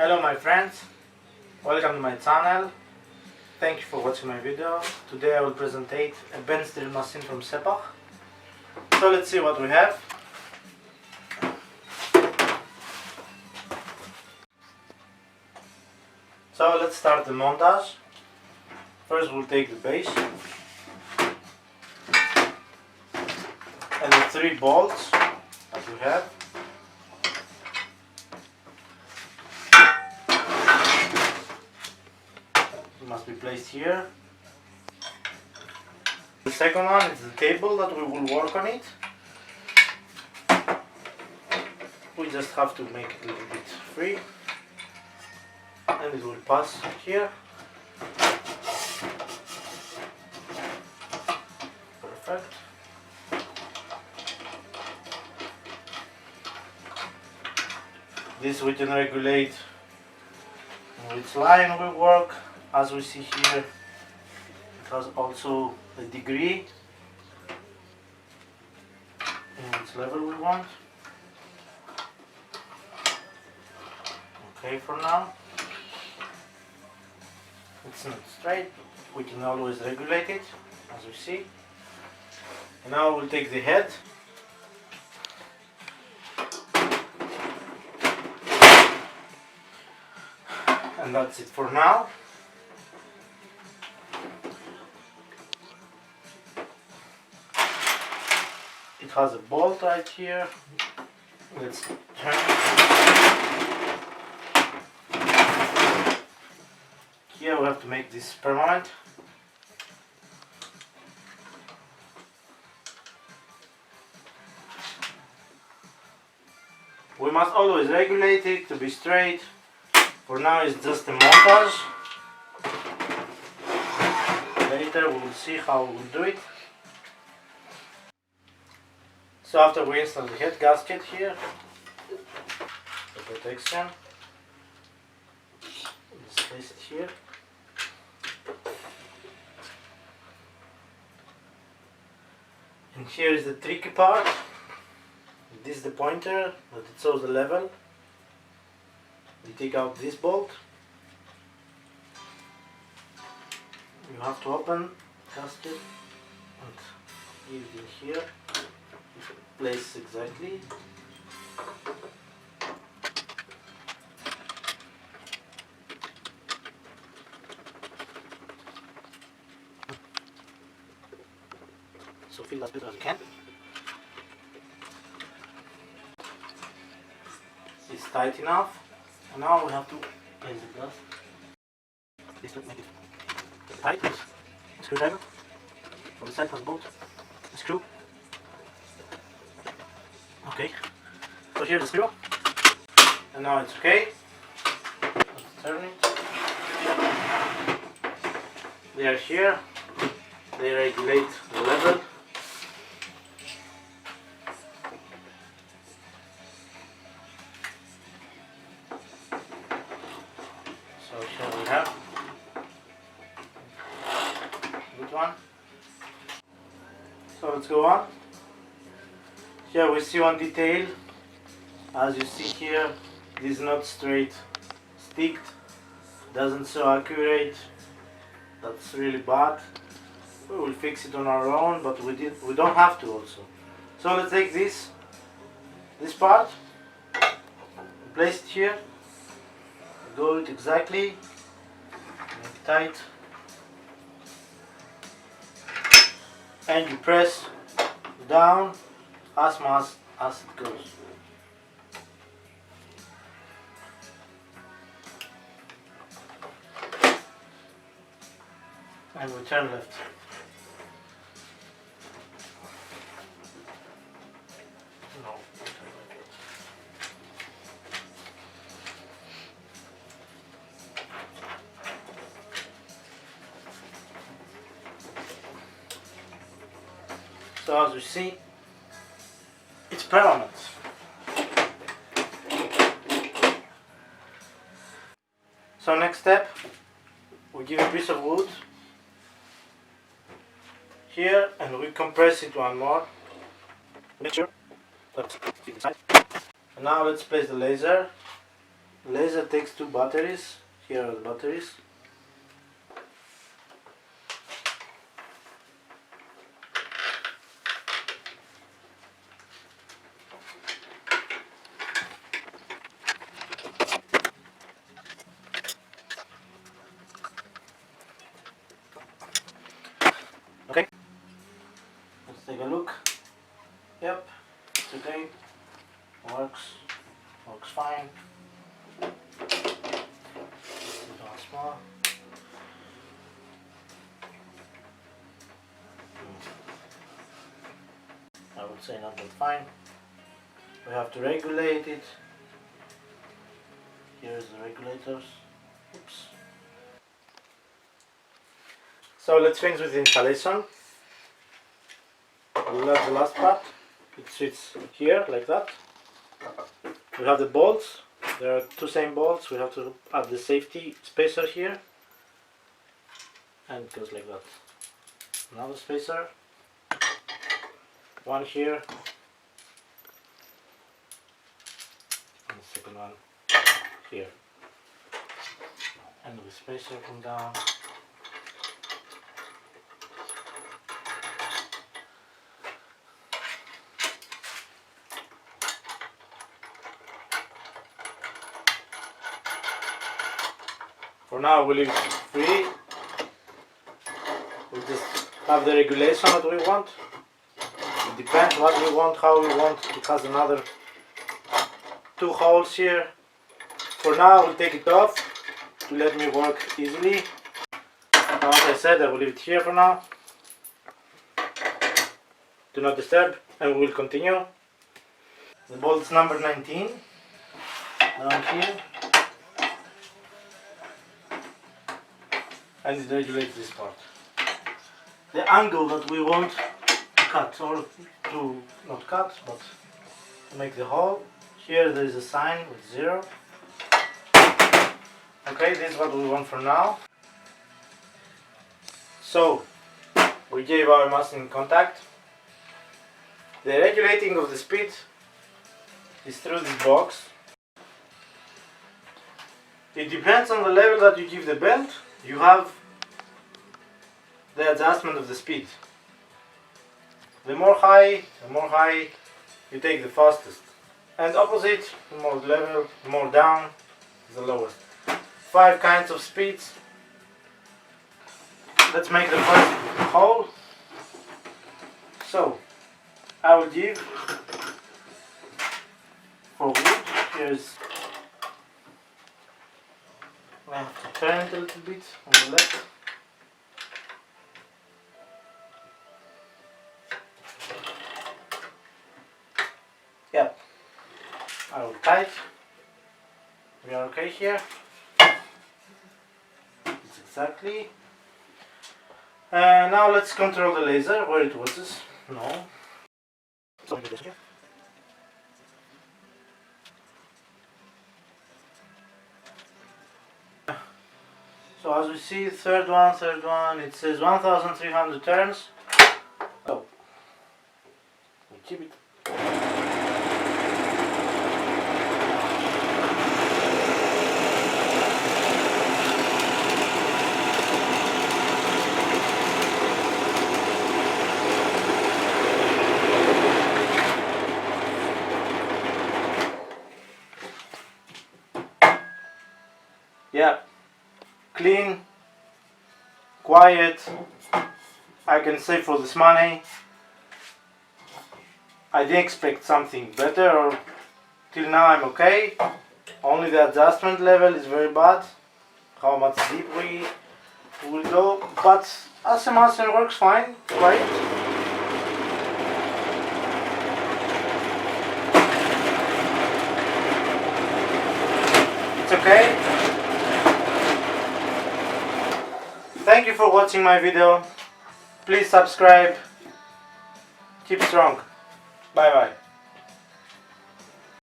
Hello my friends, welcome to my channel. Thank you for watching my video. Today I will present a bench drill machine from Scheppach. So let's see what we have. So let's start the montage. First we'll take the base and the 3 bolts that we have. Must be placed here. The second one is the table that we will work on it. We just have to make it a little bit free and it will pass here. Perfect. This we can regulate which line we work. As we see here, it has also a degree in which level we want. Okay, for now it's not straight, we can always regulate it, as we see. And now we'll take the head. And that's it for now. It has a bolt right here. Let's turn it. Here we have to make this permanent. We must always regulate it to be straight. For now it's just a montage. Later we will see how we will do it. So after we install the head gasket here, the protection, just place it here. And here is the tricky part. This is the pointer, but it shows the level. You take out this bolt. You have to open the gasket and give it in here. Place exactly. So fill as bit as you can. It's tight enough. And now we have to place the glass. This will make it tight with a screwdriver. On the side has a bolt, a screw. Okay, so here's the screw, and now it's okay. Let's turn it. They are here, they regulate the level. So here we have good one. So let's go on. Here we see one detail. As you see here, this is not straight sticked, doesn't so accurate. That's really bad. We will fix it on our own, but we don't have to also. So let's take this part, place it here, go it exactly, make it tight, and you press down as much as it goes. And we turn left. No. So as you see, it's permanent. So next step, we give a piece of wood here and we compress it one more. Make sure that's inside. And now let's place the laser. Laser takes 2 batteries. Here are the batteries. Okay, let's take a look. Yep, it's okay. Works fine. Once more. I would say not that fine. We have to regulate it. Here's the regulators. Oops. So let's finish with the installation. We left the last part. It sits here like that. We have the bolts. There are 2 same bolts. We have to add the safety spacer here. And it goes like that. Another spacer. One here. And the second one here. And the spacer come down. For now we'll leave it free. We'll just have the regulation that we want. It depends what we want, how we want. It has another 2 holes here. For now we'll take it off to let me work easily. Now, as I said, I will leave it here for now. Do not disturb, and we will continue. The bolt is number 19 down here. And it regulates this part. The angle that we want to cut, or to not cut, but to make the hole. Here there is a sign with 0. Okay, this is what we want for now. So, we gave our machine contact. The regulating of the speed is through this box. It depends on the level that you give the belt. You have the adjustment of the speed. The more high you take the fastest. And opposite, the more level, the more down is the lowest. 5 kinds of speeds. Let's make the first hole. So, I will give for wood, here's, I have to turn it a little bit on the left. Yep, I will tight. We are okay here. It's exactly. Now let's control the laser. Where it was? No. So as we see, third one, it says 1300 turns. So we keep it. Yeah, clean, quiet. I can say for this money I didn't expect something better, or till now I'm okay. Only the adjustment level is very bad, how much deep we will go, but as a master works fine, right? It's okay. Thank you for watching my video. Please subscribe. Keep strong. Bye bye.